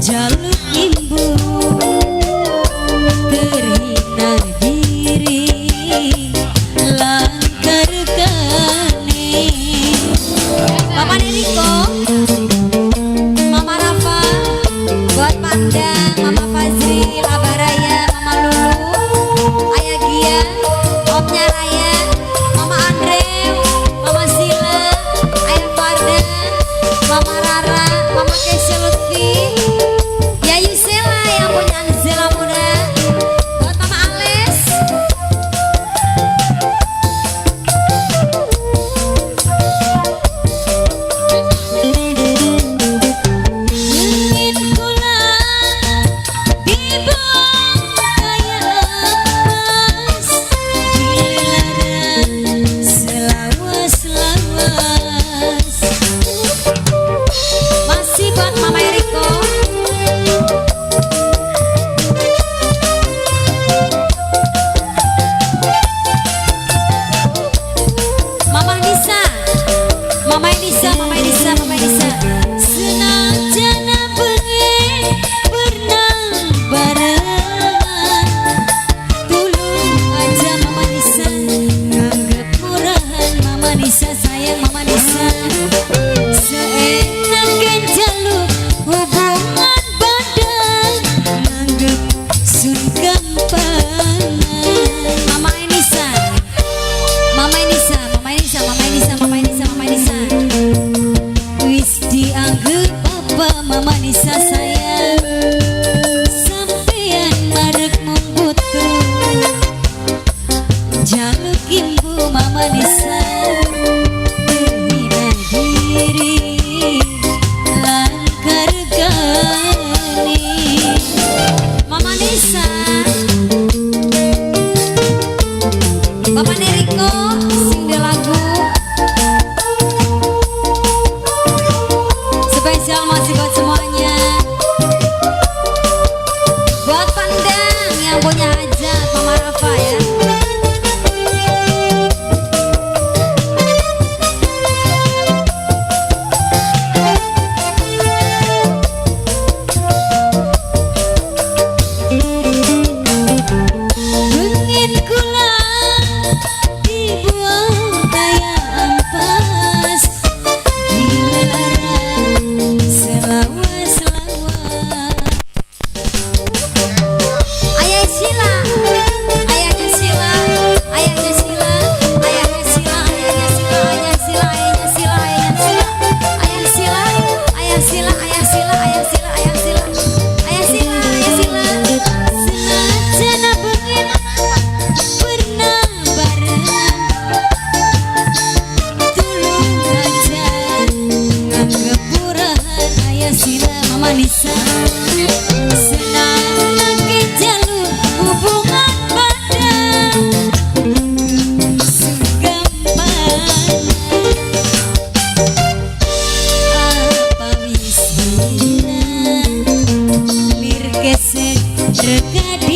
jaluk imbu terhina diri langkar kane. Mama Neriko, Mama Rafa, buat Panda, Mama Fazri, Abah Raya, Mama Lulu, Ayah Gia, Omnya Raya, Mama Andre, Mama Sila, Ayah Farda, Mama Rara, Mama Kesha Lutfi, Yayu Sela yang punya Zela muda, buat Mama Ales. Ingin pulang dibuang kayak dilarang selawas-lawas. Masih buat Mama Eriko, Mama Nisa, Mama Elisa, Mama Elisa, Mama Elisa. Senajan bengi berenang barengan, tulung aja Mama Nisa, nganggep murahan Mama Nisa, sayang Mama Nisa. Seenaknya jaluk hubungan badan, nganggep sun gampangan. Mama Enisa, Mama Enisa, Mama Enisa, Mama Enisa, Mama Enisa, Mama Enisa. Wis dianggep apa Mama Nisa sayang, sampean marek mung butuh jaluk imbu Mama Nisa terhina diri langkar gani. Mama Nisa, Bapak Neriko sing de lagu spesial masih buat semuanya, buat Pandang yang punya hajat Mama Rafa ya. Ingin kula dibuang kayak ampas, dilarang selawas-lawas. Ayah Sila, ayahnya Sila, ayahnya Sila, ayahnya Sila, ayahnya Sila, ayahnya Sila, ayahnya Sila, ayahnya Sila, ayah Sila, ayah Sila, ayah Sila, ayah Sila, ayah Sila, ayah Sila. Senajan bengi pernah barengan, tulung aja nganggep murahan ayah Sila, Mama Nisa. Senangnya jaluk hubungan badan, segampang apa wis hina lir keset rekadi